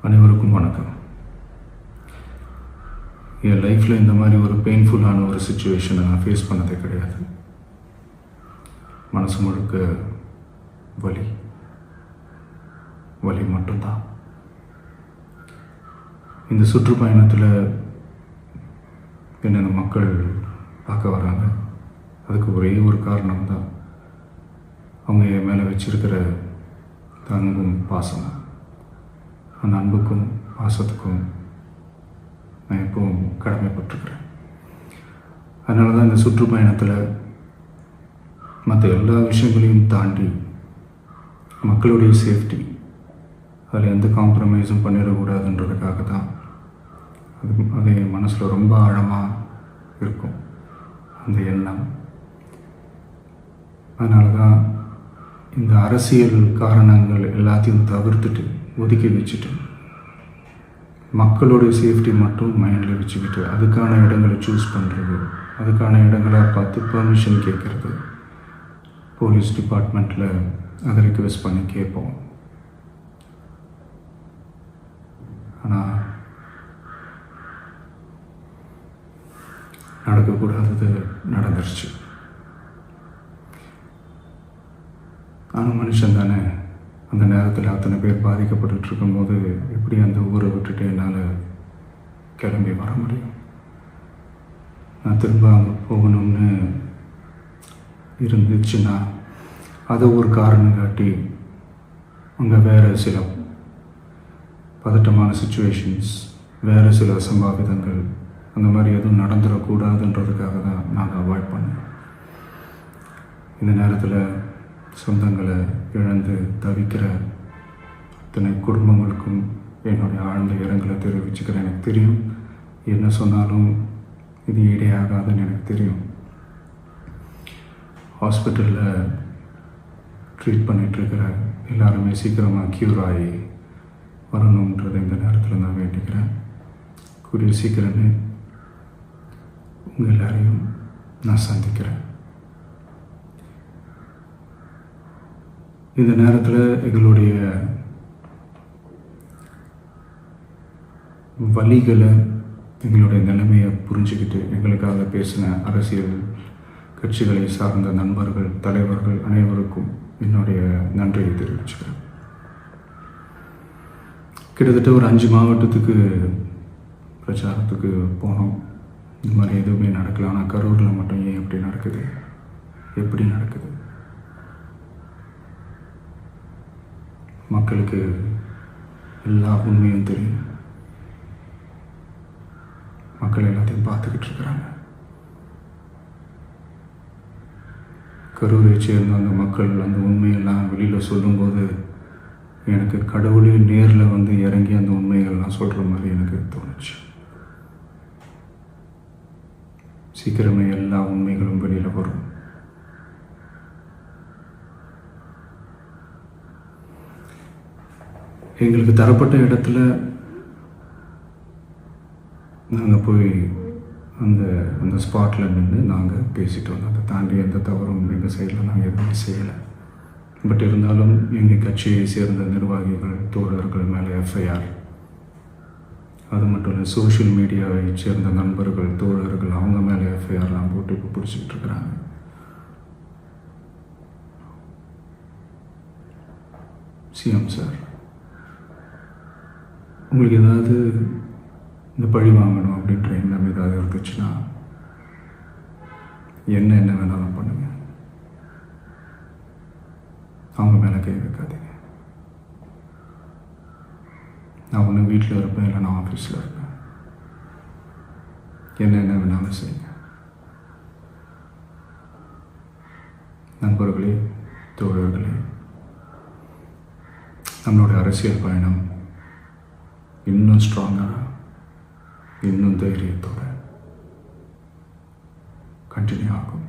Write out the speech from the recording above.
அனைவருக்கும் வணக்கம். என் லைஃப்பில் இந்த மாதிரி ஒரு பெயின்ஃபுல்லான ஒரு சுச்சுவேஷனை நான் ஃபேஸ் பண்ணதே கிடையாது. மனசு முழுக்க வலி வலி மட்டும்தான். இந்த சுற்றுப்பயணத்தில் என்னென்ன மக்கள் பார்க்க வராங்க, அதுக்கு ஒரே ஒரு காரணம் தான் அவங்க என் மேலே வச்சிருக்கிற அன்பும் பாசமும். அந்த அன்புக்கும் பாசத்துக்கும் நான் எப்பவும் கடமைப்பட்டிருக்கிறேன். அதனால தான் இந்த சுற்றுப்பயணத்தில் மற்ற எல்லா விஷயங்களையும் தாண்டி மக்களுடைய சேஃப்டி, அதில் எந்த காம்ப்ரமைஸும் பண்ணிடக்கூடாதுன்றதுக்காக தான் அது என் மனசில் ரொம்ப ஆழமாக இருக்கும் அந்த எண்ணம். அதனால தான் இந்த அரசியல் காரணங்கள் எல்லாத்தையும் தவிர்த்துட்டு ஒதுக்கி வச்சுட்டு மக்களோட சேஃப்டி மட்டும் மைண்டில் வச்சுக்கிட்டு அதுக்கான இடங்களை சூஸ் பண்ணுறது, அதுக்கான இடங்களை பார்த்து பெர்மிஷன் கேட்குறது, போலீஸ் டிபார்ட்மெண்ட்டில் அதை ரிக்வெஸ்ட் பண்ணி கேட்போம். ஆனால் நடக்கக்கூடாதது நடந்துருச்சு. நானும் மனுஷன் தானே. அந்த நேரத்தில் அத்தனை பேர் பாதிக்கப்பட்டு இருக்கும்போது எப்படி அந்த ஊரை விட்டுட்டு என்னால் கிளம்பி வர முடியும்? நான் திரும்ப அங்கே போகணும்னு இருந்துச்சுன்னா அதை ஒரு காரணம் காட்டி அங்கே வேறு சில பதட்டமான சுச்சுவேஷன்ஸ், வேறு சில அசம்பாவிதங்கள் அந்த மாதிரி எதுவும் நடந்துடக்கூடாதுன்றதுக்காக தான் நான் அவாய்ட் பண்ணேன். இந்த நேரத்தில் சொந்தங்களை இழந்து தவிக்கிற அத்தனை குடும்பங்களுக்கும் என்னுடைய ஆழ்ந்த இரங்கலை தெரிவிச்சுக்கிறேன். எனக்கு தெரியும், என்ன சொன்னாலும் இது ஈடையாகாதுன்னு எனக்கு தெரியும். ஹாஸ்பிட்டலில் ட்ரீட் பண்ணிகிட்ருக்கிற எல்லாருமே சீக்கிரமாக க்யூர் ஆகி வரணுன்றதை இந்த நேரத்தில் நான் வேண்டிக்கிறேன். கூடிய சீக்கிரமே உங்கள் எல்லாரையும் நான் சந்திக்கிறேன். இந்த நேரத்தில் எங்களுடைய வலிகளை, எங்களுடைய நிலைமையை புரிஞ்சுக்கிட்டு எங்களுக்காக பேசின அரசியல் கட்சிகளை சார்ந்த நண்பர்கள், தலைவர்கள் அனைவருக்கும் என்னுடைய நன்றியை தெரிவிச்சுக்கிறேன். கிட்டத்தட்ட ஒரு 5 மாவட்டத்துக்கு பிரச்சாரத்துக்கு போனோம். இந்த மாதிரி எதுவுமே நடக்கல. ஆனால் கரூரில் மட்டும் ஏன் எப்படி நடக்குது, எப்படி நடக்குது? மக்களுக்கு எல்லா உண்மையும் தெரியும். மக்கள் எல்லாத்தையும் பார்த்துக்கிட்டு இருக்கிறாங்க. கரூரை சேர்ந்த அந்த மக்கள் அந்த உண்மையெல்லாம் வெளியில் சொல்லும்போது எனக்கு கடவுளே நேரில் வந்து இறங்கி அந்த உண்மைகள்லாம் சொல்கிற மாதிரி எனக்கு தோணுச்சு. சீக்கிரமே எல்லா உண்மைகளும் வெளியில் வரும். எங்களுக்கு தரப்பட்ட இடத்துல நாங்கள் போய் அந்த ஸ்பாட்டில் நின்று நாங்கள் பேசிட்டு வந்தோம். அதை தாண்டி எந்த தவறும் எங்கள் சைடில் நாங்கள் எதுவுமே செய்யலை. பட் இருந்தாலும் எங்கள் கட்சியை சேர்ந்த நிர்வாகிகள், தோழர்கள் மேலே எஃப்ஐஆர், அது மட்டும் இல்லை சோஷியல் மீடியாவை சேர்ந்த நண்பர்கள், தோழர்கள் அவங்க மேலே எஃப்ஐஆர்லாம் போட்டு இப்போ பிடிச்சிக்கிட்டு இருக்கிறாங்க. சிஎம் சார், உங்களுக்கு ஏதாவது இந்த பழி வாங்கணும் அப்படின்ற எண்ணம் ஏதாவது இருந்துச்சுன்னா என்ன வேணாலும் பண்ணுங்க. அவங்க மேலே கை வைக்காதீங்க. நான் ஒன்று வீட்டில் இருப்பேன், இல்லை நான் ஆஃபீஸில் இருப்பேன். என்ன வேணாலும் செய்யுங்க. நண்பர்களே, தோழர்களே, நம்மளுடைய அரசியல் பயணம் இன்னும் ஸ்ட்ராங்காக, இன்னும் தைரியத்தோட கண்டினியூ ஆகும்.